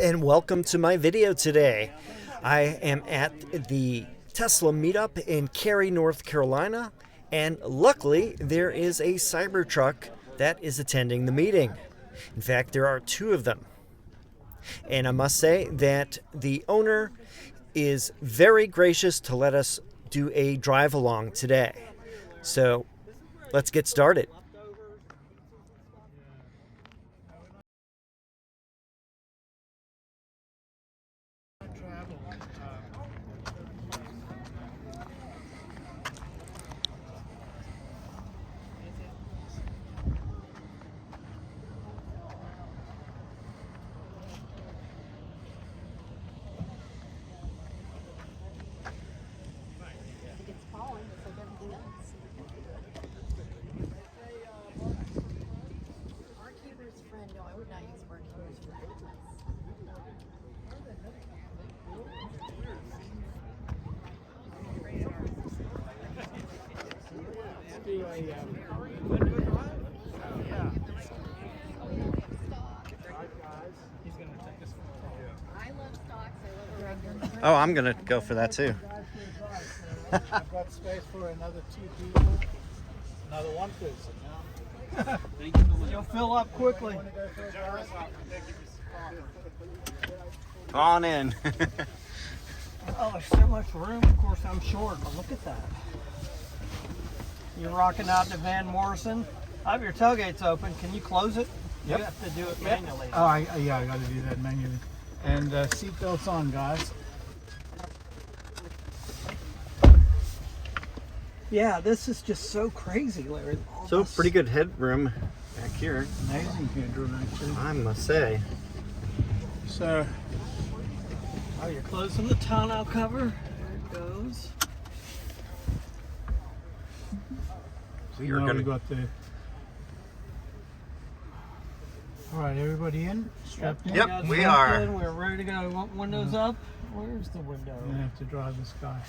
and welcome to my video today. I am at the Tesla meetup in Cary, North Carolina, and luckily there is a Cybertruck that is attending the meeting. In fact, there are two of them. And I must say that the owner is very gracious to let us do a drive along today. So let's get started. Oh, I'm gonna go for that too. I've got space for another 2 people. Another one person now. You'll fill up quickly. Come on in. Oh, there's so much room. Of course, I'm short, but look at that. You're rocking out to Van Morrison. I have your tailgates open. Can you close it? Yep. You have to do it manually. Oh, yeah, I got to do that manually. And seatbelts on, guys. Yeah, this is just so crazy, Larry. So pretty good headroom back here, Amazing headroom, actually. I must say. So, Oh, you're closing the tonneau cover. There it goes. We are now gonna we got the... All right, everybody in? Strapped in? Yep, Guys, we locked are. in. We're ready to go. Want windows up? Where's the window? I'm going to have to drive this guy.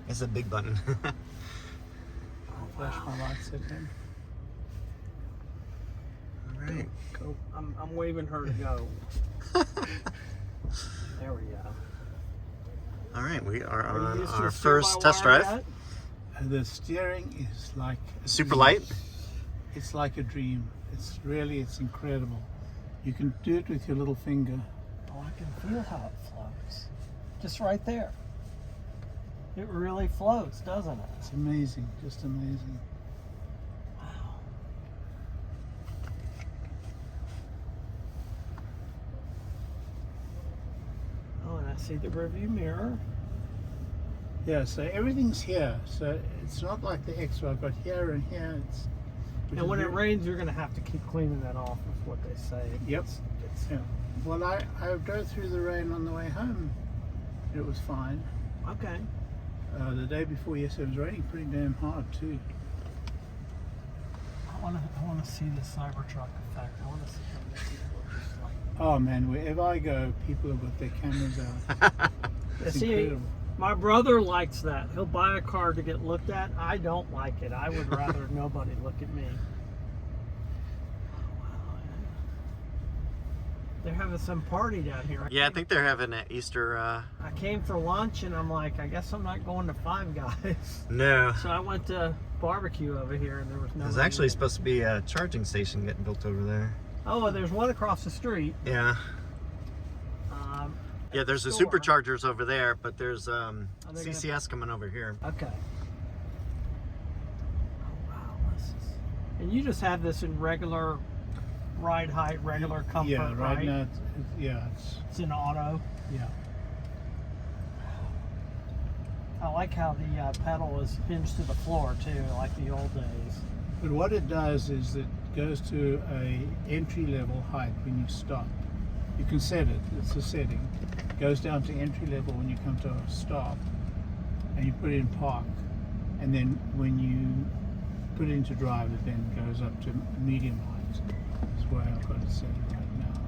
It's a big button. Flash my lights at him. All right. Go. I'm waving her to go. There we go. All right, we are Are you on used to our a first steer-by-wire test drive. yet? The steering is like... Super light. It's like a dream. It's incredible. You can do it with your little finger. Oh, I can feel how it flows. Just right there. It really floats, doesn't it? It's amazing, just amazing. Wow. Oh, and I see the rearview mirror. Yeah, so everything's here. So it's not like the X I've got here and here. And when it rains, you're going to have to keep cleaning that off, is what they say. Yep. Yeah. Well, I drove through the rain on the way home. It was fine. Okay. The day before yesterday, it was raining pretty damn hard too. I want to see the Cybertruck effect. I want to see how many people are just like... Oh man, wherever I go, people have got their cameras out. It's See, incredible. my brother likes that. He'll buy a car to get looked at. I don't like it. I would rather nobody look at me. Oh, wow. They're having some party down here. Yeah, I think they're having an Easter. I came for lunch and I'm like, I guess I'm not going to Five Guys. No. So I went to barbecue over here and there was no. There's actually supposed to be a charging station getting built over there. Oh, there's one across the street. Yeah. Yeah, there's the store. superchargers over there, but there's they CCS coming over here. Okay. Oh wow, this is. And you just have this in regular ride height, regular comfort, Yeah, right? right now, It's in auto. yeah. I like how the pedal is hinged to the floor too, like the old days. But what it does is it goes to a entry level height when you stop. You can set it, it's a setting. It goes down to entry level when you come to a stop and you put it in park. And then when you put it into drive, it then goes up to medium height. That's why I've got it set right now.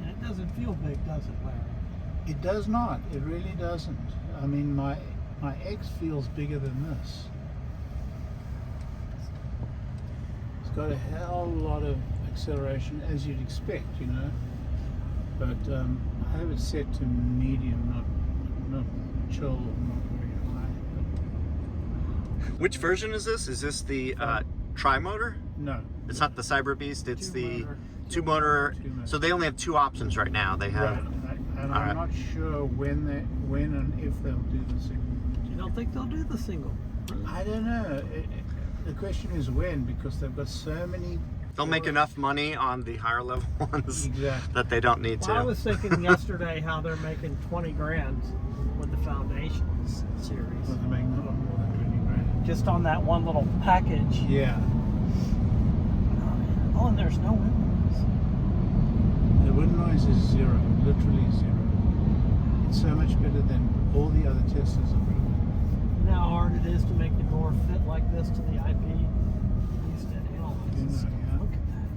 And it doesn't feel big, does it, Larry? It does not, it really doesn't. I mean, my X feels bigger than this. It's got a hell of a lot of acceleration as you'd expect, you know. But I have it set to medium, not chill, not very high. Which version is this? Is this the tri-motor? No. It's not the Cyber Beast, it's the Two-motor. two-motor. Two-motor. So they only have two options right now. They have... Right. And All right. I'm not sure when and if they'll do the single. You don't think they'll do the single? I don't know. The question is when, because they've got so many. They'll make enough money on the higher level ones Exactly. that they don't need Well, I to. was thinking yesterday how they're making 20 grand with the Foundations series. Well, they're making a lot more than 20 grand. Just on that one little package. Yeah. Oh, and there's no windows. The wind noise is zero, literally zero. It's so much better than all the other Teslas have driven. You know how hard it is to make the door fit like this to the IP? I used to analyze You this know, stuff. yeah. Look at that.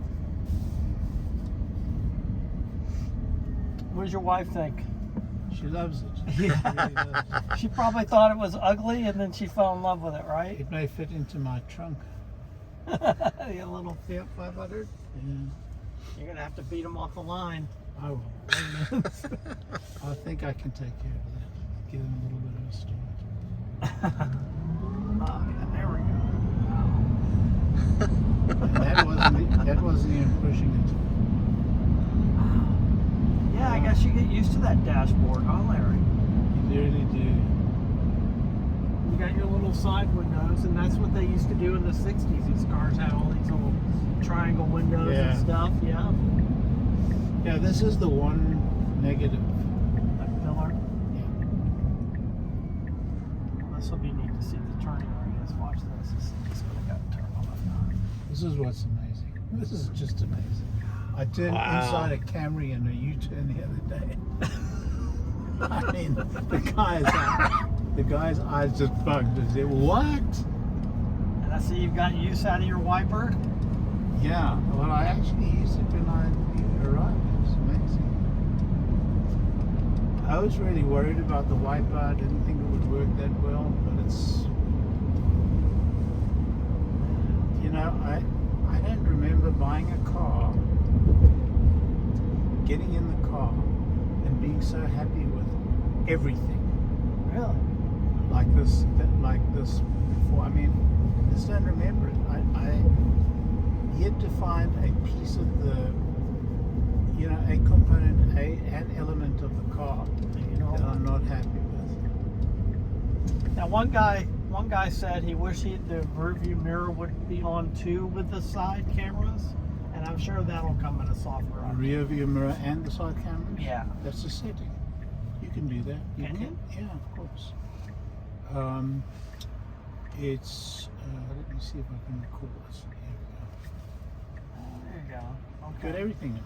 What does your wife think? She loves it. Yeah. She really does. She probably thought it was ugly and then she fell in love with it, right? It may fit into my trunk. A little Fiat 500. Yeah, You're going to have to beat them off the line. I will. I think I can take care of that. Give them a little bit of a start. Oh, yeah, there we go. And that wasn't even pushing Yeah, I guess you get used to that dashboard, huh, Larry? it. You really do. You got your little side windows, and that's what they used to do in the 60s. These cars had all these little triangle windows Yeah. and stuff, yeah. Yeah, this is the one negative. That pillar. Yeah. This will be neat to see the turning radius. Watch this. It's going to turn off. This is what's amazing. This is just amazing. I turned Wow. inside a Camry in a U-turn the other day. I mean, the guy's eyes just bugged. He said, "What?" And I see you've got use out of your wiper. Yeah. Well, I actually used it when I arrived. It was amazing. I was really worried about the wiper. I didn't think it would work that well, but it's. You know, I don't remember buying a car, getting in the car, and being so happy with everything Really? like this before. I mean, I just don't remember it. I yet to find a piece of the, you know, a component, an element of the car You know, that I'm not happy with. now one guy said he wished the rear view mirror would be on too with the side cameras, and I'm sure that'll come in a software The update. rear view mirror and the side cameras. Yeah. That's a setting. You can do that. Can you? Yeah, of course. It's. Let me see if I can record this. Here There you go. we go. Okay. Got everything in it.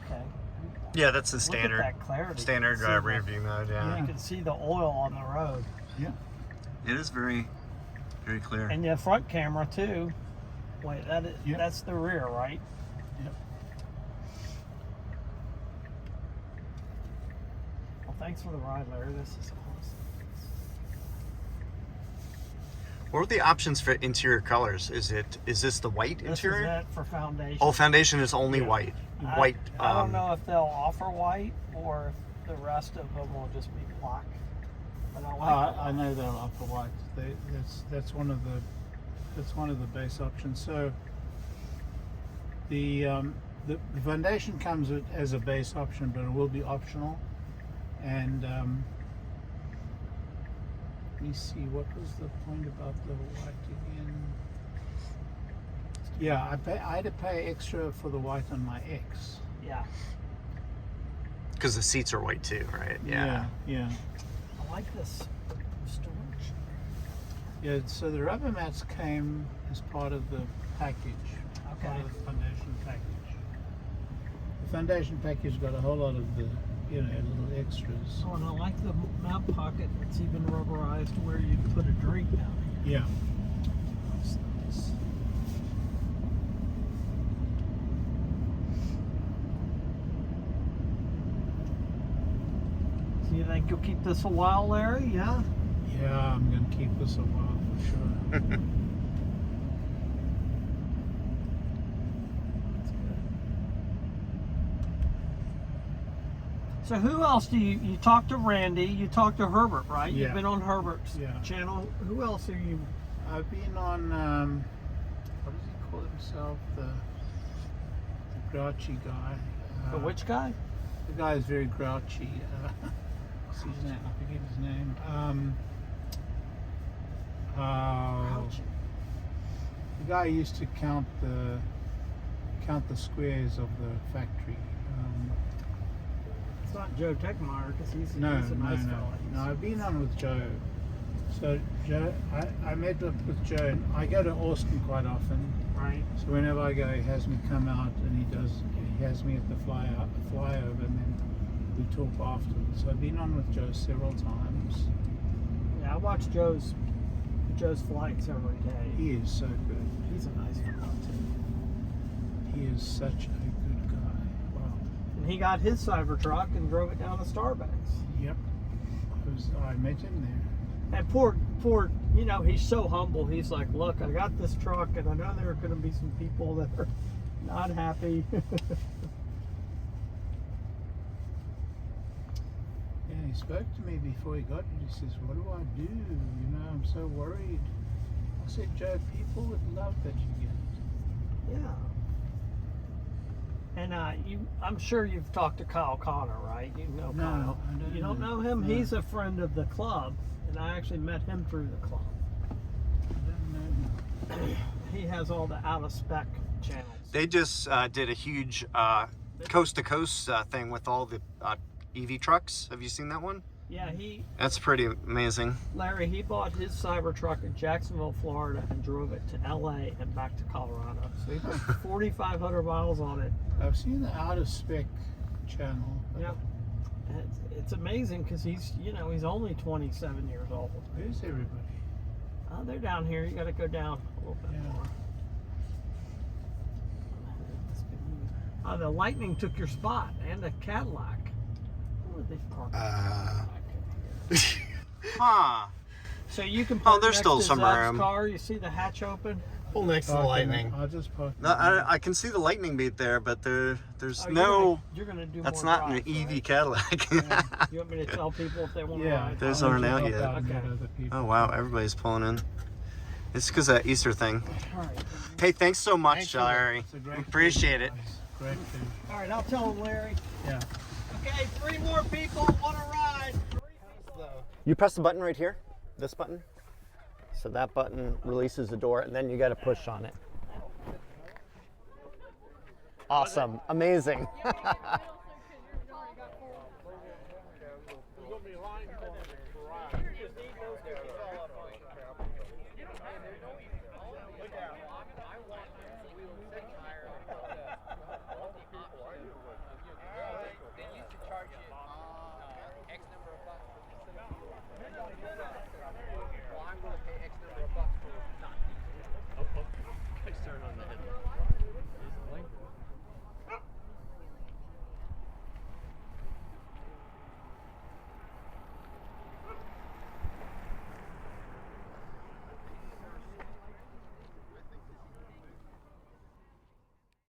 Okay. Yeah, that's the Look at standard that clarity. standard You can see rear view mode. Yeah. You can see the oil on the road, Yeah. It is very, very clear. and the front camera too. Wait, Yep. that's the rear, right? Yep. Well, thanks for the ride, Larry. This is awesome. What are the options for interior colors? Is this the white This interior? is it for foundation. Oh, foundation is only Yeah. white. I- White. I don't know if they'll offer white or if the rest of them will just be black. But I like I know they'll offer white. That's one of the base options. So the foundation comes as a base option, but it will be optional. And let me see, what was the point about the white again? Yeah, I had to pay extra for the white on my X. Yeah, Because the seats are white too, right? Yeah. Yeah. I like this storage. Yeah, so the rubber mats came as part of the package, Okay. part of the foundation package. The foundation package got a whole lot of the, you know, little extras. Oh, and I like the map pocket. It's even rubberized where you put a drink down here. Yeah. That's nice. So you think you'll keep this a while, Larry? Yeah? Yeah, I'm going to keep this a while for sure. So who else do you talked to Randy, you talked to Herbert, right? Yeah. You've been on Herbert's Yeah. channel. Who else are you? I've been on, what does he call himself? The grouchy guy. The which guy? The guy is very grouchy. What's his name? I forget his name. The guy used to count the squares of the factory. It's not Joe Techmeyer because he's a No, nice fella. no. I've been on with Joe. So Joe, I met up with Joe. And I go to Austin quite often. Right. So whenever I go, he has me come out and he has me at the flyover, and then we talk afterwards. So I've been on with Joe several times. Yeah, I watch Joe's flights every day. He is so good. He's a nice fella too. He is such a good guy. Wow. And he got his Cybertruck and drove it down to Starbucks. Yep. I met him there. And poor, he's so humble. He's like, look, I got this truck, and I know there are going to be some people that are not happy. Yeah, he spoke to me before he got it. He says, what do I do? You know, I'm so worried. I said, Joe, people would love that you get it. Yeah. And I'm sure you've talked to Kyle Connor, right? You know No, Kyle. I don't You don't know him? No. He's a friend of the club, and I actually met him through the club. I don't know him. He has all the out of spec channels. They just did a huge coast to coast thing with all the EV trucks. Have you seen that one? Yeah, That's pretty amazing. Larry, he bought his Cybertruck in Jacksonville, Florida, and drove it to LA and back to Colorado. So he put 4,500 miles on it. I've seen the out of spec channel. Yeah. And it's amazing because he's only 27 years old. Where's everybody? They're down here. You got to go down a little bit Yeah. more. The Lightning took your spot, and the Cadillac. Where would they park? Huh. So you can park there's next still to some Zach's room. car. You see the hatch open? Pull next I'll just park. No, I can see the Lightning beat there, but there's Oh, no. You're gonna do That's more not an drives, EV right? Cadillac. You want me to tell people if they want to Yeah. ride? Those I'll aren't just out help yet. and let Okay. other people. Oh wow, everybody's pulling in. It's because of that Easter thing. All right. Hey, thanks so much, Thank you. Larry. It's a great Appreciate thing, it. guys. Great thing. All right, I'll tell them, Larry. Yeah. Okay, 3 more people want to ride. 3 people. You press the button right here, this button. So that button releases the door, and then you got to push on it. Awesome, amazing.